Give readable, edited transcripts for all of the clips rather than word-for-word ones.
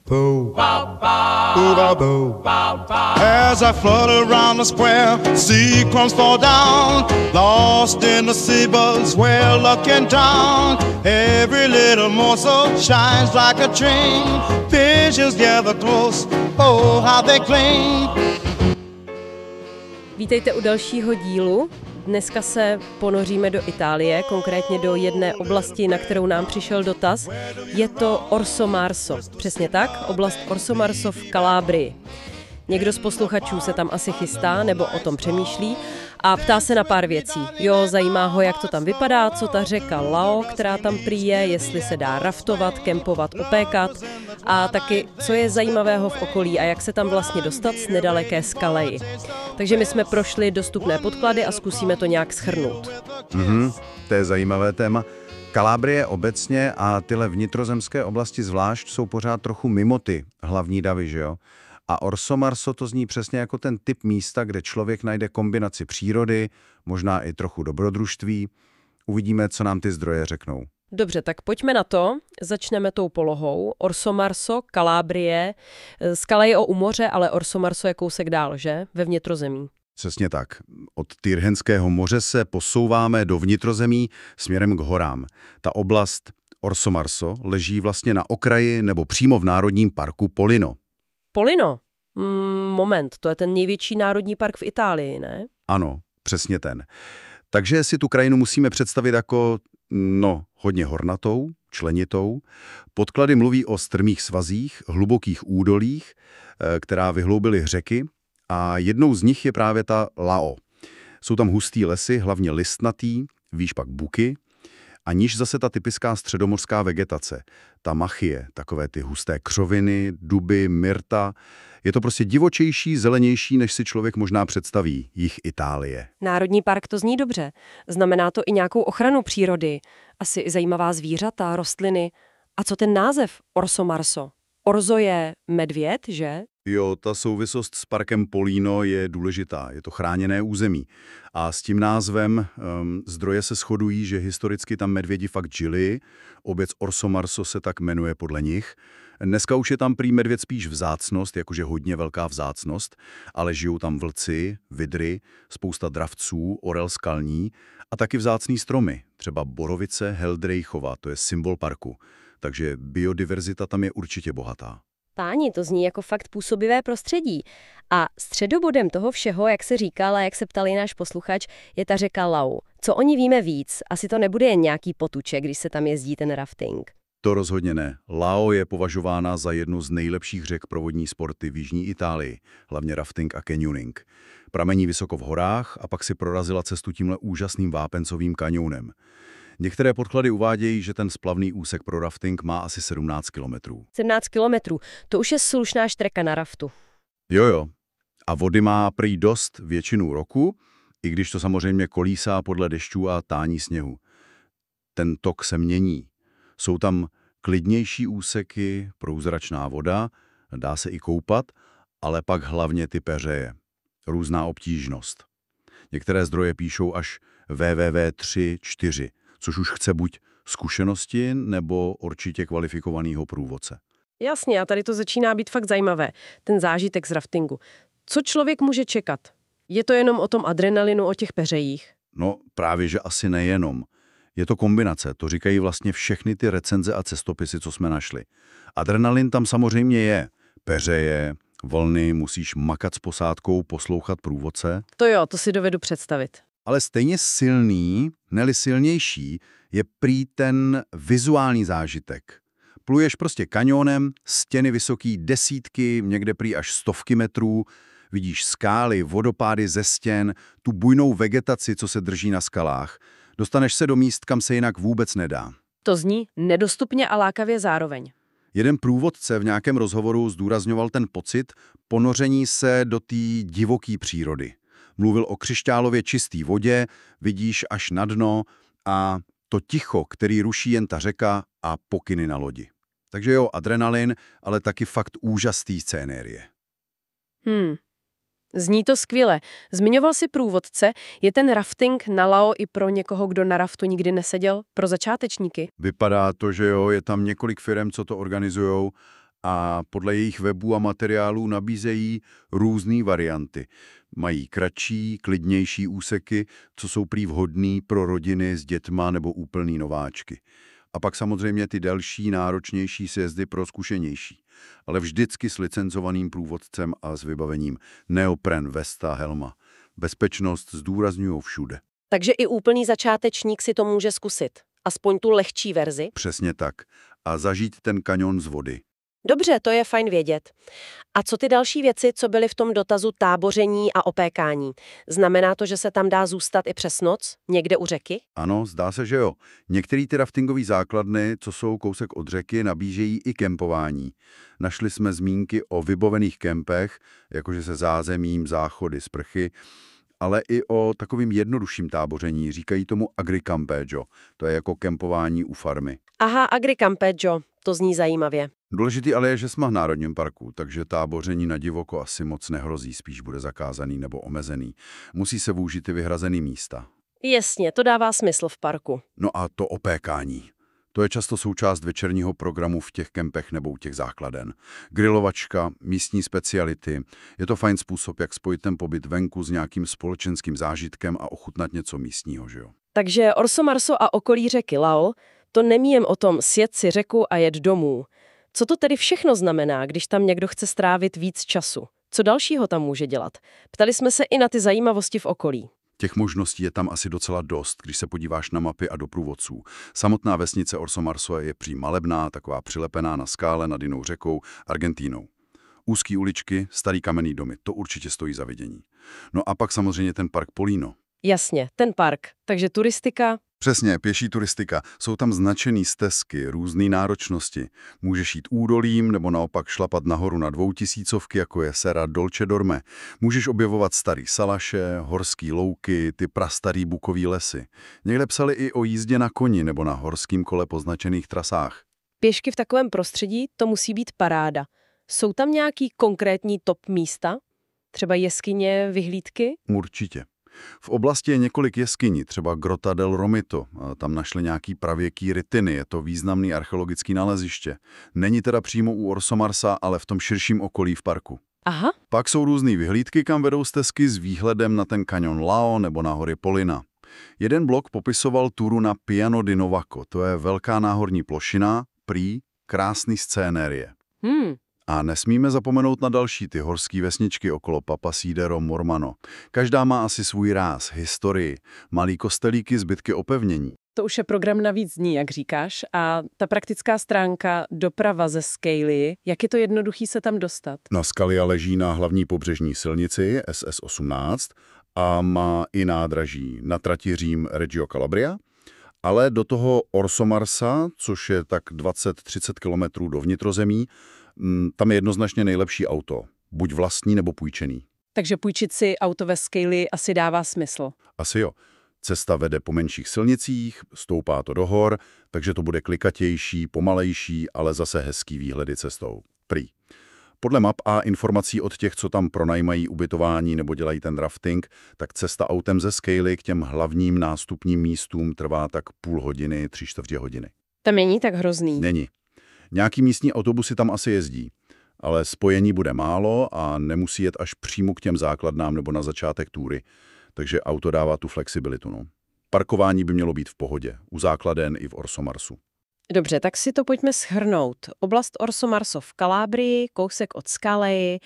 Boo, boo, ba, boo. As I float around the square, see crumbs fall down, lost in the sea, but well looking down. Every little morsel shines like a dream. Visions gather close, oh how they cling. Vítejte u dalšího dílu. Dneska se ponoříme do Itálie, konkrétně do jedné oblasti, na kterou nám přišel dotaz. Je to Orso Marso. Přesně tak, oblast Orso Marso v Kalábrii. Někdo z posluchačů se tam asi chystá nebo o tom přemýšlí a ptá se na pár věcí. Jo, zajímá ho, jak to tam vypadá, co ta řeka Lao, která tam prý je, jestli se dá raftovat, kempovat, opékat a taky, co je zajímavého v okolí a jak se tam vlastně dostat z nedaleké Scalei. Takže my jsme prošli dostupné podklady a zkusíme to nějak shrnout. To je zajímavé téma. Kalábrie obecně a tyhle vnitrozemské oblasti zvlášť jsou pořád trochu mimo ty hlavní davy, že jo? A Orso Marso to zní přesně jako ten typ místa, kde člověk najde kombinaci přírody, možná i trochu dobrodružství. Uvidíme, co nám ty zdroje řeknou. Dobře, tak pojďme na to. Začneme tou polohou. Orso Marso, Kalábrie. Scalei u moře, ale Orso Marso je kousek dál, že? Ve vnitrozemí. Přesně tak. Od Tyrhenského moře se posouváme do vnitrozemí směrem k horám. Ta oblast Orso Marso leží vlastně na okraji nebo přímo v národním parku Pollino. Pollino? Moment, to je ten největší národní park v Itálii, ne? Ano, přesně ten. Takže si tu krajinu musíme představit jako, hodně hornatou, členitou. Podklady mluví o strmých svazích, hlubokých údolích, která vyhloubily řeky a jednou z nich je právě ta Lao. Jsou tam hustý lesy, hlavně listnatý, výš pak buky, a níž zase ta typická středomořská vegetace, ta machie, takové ty husté křoviny, duby, myrta. Je to prostě divočejší, zelenější, než si člověk možná představí, jih Itálie. Národní park to zní dobře. Znamená to i nějakou ochranu přírody. Asi i zajímavá zvířata, rostliny. A co ten název Orso Marso? Orzo je medvěd, že? Jo, ta souvislost s parkem Pollino je důležitá. Je to chráněné území. A s tím názvem zdroje se shodují, že historicky tam medvědi fakt žili. Obec Orso Marso se tak jmenuje podle nich. Dneska už je tam prý medvěd spíš vzácnost, jakože hodně velká vzácnost, ale žijou tam vlci, vidry, spousta dravců, orel skalní a taky vzácný stromy, třeba borovice Heldreichova, to je symbol parku. Takže biodiverzita tam je určitě bohatá. Páni, to zní jako fakt působivé prostředí. A středobodem toho všeho, jak se říkal a jak se ptal i náš posluchač, je ta řeka Lao. Co o ní víme víc? Asi to nebude jen nějaký potůček, když se tam jezdí ten rafting. To rozhodně ne. Lao je považována za jednu z nejlepších řek pro vodní sporty v jižní Itálii, hlavně rafting a canyoning. Pramení vysoko v horách a pak si prorazila cestu tímhle úžasným vápencovým kanionem. Některé podklady uvádějí, že ten splavný úsek pro rafting má asi 17 kilometrů. 17 kilometrů, to už je slušná štreka na raftu. Jo. A vody má prý dost většinu roku, i když to samozřejmě kolísá podle dešťů a tání sněhu. Ten tok se mění. Jsou tam klidnější úseky, průzračná voda, dá se i koupat, ale pak hlavně ty peřeje. Různá obtížnost. Některé zdroje píšou až WWW3-4, což už chce buď zkušenosti nebo určitě kvalifikovaného průvodce. Jasně, a tady to začíná být fakt zajímavé, ten zážitek z raftingu. Co člověk může čekat? Je to jenom o tom adrenalinu, o těch peřejích? No právě, že asi nejenom. Je to kombinace, to říkají vlastně všechny ty recenze a cestopisy, co jsme našli. Adrenalin tam samozřejmě je. Peřeje, vlny, musíš makat s posádkou, poslouchat průvodce. To jo, to si dovedu představit. Ale stejně silný, ne-li silnější, je prý ten vizuální zážitek. Pluješ prostě kanionem, stěny vysoký desítky, někde prý až stovky metrů, vidíš skály, vodopády ze stěn, tu bujnou vegetaci, co se drží na skalách. Dostaneš se do míst, kam se jinak vůbec nedá. To zní nedostupně a lákavě zároveň. Jeden průvodce v nějakém rozhovoru zdůrazňoval ten pocit ponoření se do té divoké přírody. Mluvil o křišťálově čisté vodě, vidíš až na dno a to ticho, který ruší jen ta řeka a pokyny na lodi. Takže jo, adrenalin, ale taky fakt úžasný scénérie. Zní to skvěle. Zmiňoval si průvodce, je ten rafting na Lao i pro někoho, kdo na raftu nikdy neseděl, pro začátečníky? Vypadá to, že jo, je tam několik firem, co to organizujou A podle jejich webů a materiálů nabízejí různé varianty. Mají kratší, klidnější úseky, co jsou prý vhodný pro rodiny s dětma nebo úplný nováčky. A pak samozřejmě ty delší, náročnější sjezdy pro zkušenější. Ale vždycky s licencovaným průvodcem a s vybavením neopren, vesta, helma. Bezpečnost zdůrazňují všude. Takže i úplný začátečník si to může zkusit. Aspoň tu lehčí verzi. Přesně tak. A zažít ten kaňon z vody. Dobře, to je fajn vědět. A co ty další věci, co byly v tom dotazu táboření a opékání? Znamená to, že se tam dá zůstat i přes noc? Někde u řeky? Ano, zdá se, že jo. Některé ty raftingové základny, co jsou kousek od řeky, nabížejí i kempování. Našli jsme zmínky o vybavených kempech, jakože se zázemím, záchody, sprchy, ale i o takovým jednodušším táboření. Říkají tomu agricampeggio. To je jako kempování u farmy. Aha, agricampeggio. To zní zajímavě. Důležitý ale je, že jsme v národním parku, takže táboření na divoko asi moc nehrozí, spíš bude zakázaný nebo omezený. Musí se využít i vyhrazený místa. Jasně, to dává smysl v parku. No a to opékání. To je často součást večerního programu v těch kempech nebo u těch základen. Grilovačka, místní speciality. Je to fajn způsob, jak spojit ten pobyt venku s nějakým společenským zážitkem a ochutnat něco místního, že jo? Takže Orso Marso a okolí řeky Laol, to není jen o tom sjet si řeku a jet domů. Co to tedy všechno znamená, když tam někdo chce strávit víc času? Co dalšího tam může dělat? Ptali jsme se i na ty zajímavosti v okolí. Těch možností je tam asi docela dost, když se podíváš na mapy a do průvodců. Samotná vesnice Orso Marso je prý malebná, taková přilepená na skále nad jinou řekou, Argentínou. Úzký uličky, starý kamenný domy, to určitě stojí za vidění. No a pak samozřejmě ten park Polino. Jasně, ten park. Takže turistika. Přesně, pěší turistika. Jsou tam značený stezky, různé náročnosti. Můžeš jít údolím nebo naopak šlapat nahoru na 2000, jako je Serra Dolce Dorme. Můžeš objevovat starý salaše, horský louky, ty prastarý bukový lesy. Někde psali i o jízdě na koni nebo na horským kole poznačených trasách. Pěšky v takovém prostředí, to musí být paráda. Jsou tam nějaký konkrétní top místa? Třeba jeskyně, vyhlídky? Určitě. V oblasti je několik jeskyní, třeba Grotta del Romito. Tam našli nějaký pravěký rytiny, je to významný archeologický naleziště. Není teda přímo u Orso Marsa, ale v tom širším okolí v parku. Aha. Pak jsou různý vyhlídky, kam vedou stezky s výhledem na ten kaňon Lao nebo na hory Polina. Jeden blog popisoval turu na Piano di Novaco, to je velká náhorní plošina, prý krásný scénérie. A nesmíme zapomenout na další ty horské vesničky okolo Papasidero Mormano. Každá má asi svůj ráz, historii, malý kostelíky, zbytky opevnění. To už je program na víc dní, jak říkáš. A ta praktická stránka doprava ze Scaly, jak je to jednoduchý se tam dostat? No, Scalia leží na hlavní pobřežní silnici SS18 a má i nádraží na trati Řím-Reggio Calabria, ale do toho Orso Marsa, což je tak 20-30 kilometrů do vnitrozemí, tam je jednoznačně nejlepší auto. Buď vlastní nebo půjčený. Takže půjčit si auto ve Scaly asi dává smysl. Asi jo. Cesta vede po menších silnicích, stoupá to do hor, takže to bude klikatější, pomalejší, ale zase hezký výhledy cestou. Prý. Podle map a informací od těch, co tam pronajímají ubytování nebo dělají ten rafting, tak cesta autem ze Scaly k těm hlavním nástupním místům trvá tak půl hodiny, 3/4 hodiny. To není tak hrozný. Není. Nějaký místní autobusy tam asi jezdí, ale spojení bude málo a nemusí jet až přímo k těm základnám nebo na začátek túry, takže auto dává tu flexibilitu. No. Parkování by mělo být v pohodě, u základen i v Orso Marsu. Dobře, tak si to pojďme shrnout. Oblast Orso Marso v Kalábrii, kousek od Scalei.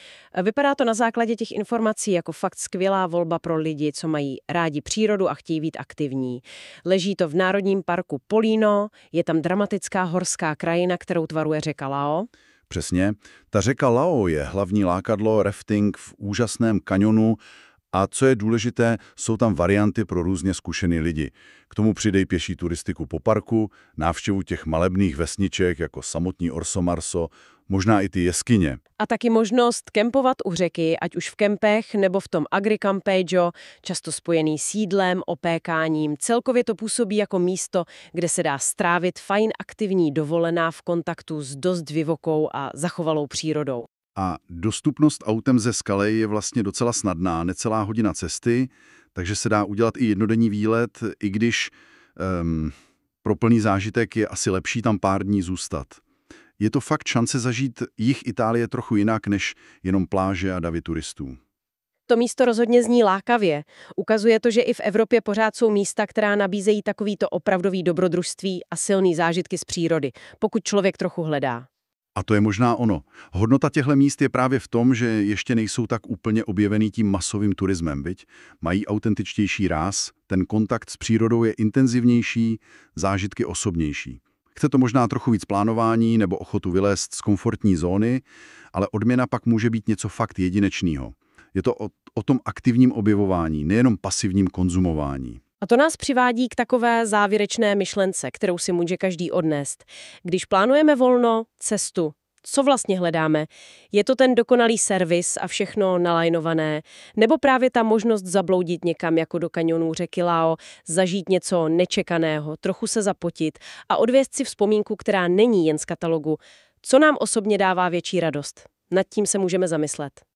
Vypadá to na základě těch informací jako fakt skvělá volba pro lidi, co mají rádi přírodu a chtějí být aktivní. Leží to v národním parku Polino, je tam dramatická horská krajina, kterou tvaruje řeka Lao. Přesně. Ta řeka Lao je hlavní lákadlo rafting v úžasném kaňonu a co je důležité, jsou tam varianty pro různě zkušený lidi. K tomu přidej pěší turistiku po parku, návštěvu těch malebných vesniček jako samotný Orso Marso, možná i ty jeskyně. A taky možnost kempovat u řeky, ať už v kempech nebo v tom agricampeggio, často spojený s jídlem, opékáním. Celkově to působí jako místo, kde se dá strávit fajn aktivní dovolená v kontaktu s dost divokou a zachovalou přírodou. A dostupnost autem ze Scaly je vlastně docela snadná, necelá hodina cesty, takže se dá udělat i jednodenní výlet, i když pro plný zážitek je asi lepší tam pár dní zůstat. Je to fakt šance zažít jih Itálie trochu jinak než jenom pláže a davy turistů. To místo rozhodně zní lákavě. Ukazuje to, že i v Evropě pořád jsou místa, která nabízejí takovýto opravdový dobrodružství a silný zážitky z přírody, pokud člověk trochu hledá. A to je možná ono. Hodnota těchto míst je právě v tom, že ještě nejsou tak úplně objevený tím masovým turismem, viď? Mají autentičtější ráz, ten kontakt s přírodou je intenzivnější, zážitky osobnější. Chce to možná trochu víc plánování nebo ochotu vylézt z komfortní zóny, ale odměna pak může být něco fakt jedinečného. Je to o tom aktivním objevování, nejenom pasivním konzumování. A to nás přivádí k takové závěrečné myšlence, kterou si může každý odnést. Když plánujeme volno, cestu, co vlastně hledáme? Je to ten dokonalý servis a všechno nalajnované? Nebo právě ta možnost zabloudit někam jako do kaňonů řeky Lao, zažít něco nečekaného, trochu se zapotit a odvést si vzpomínku, která není jen z katalogu? Co nám osobně dává větší radost? Nad tím se můžeme zamyslet.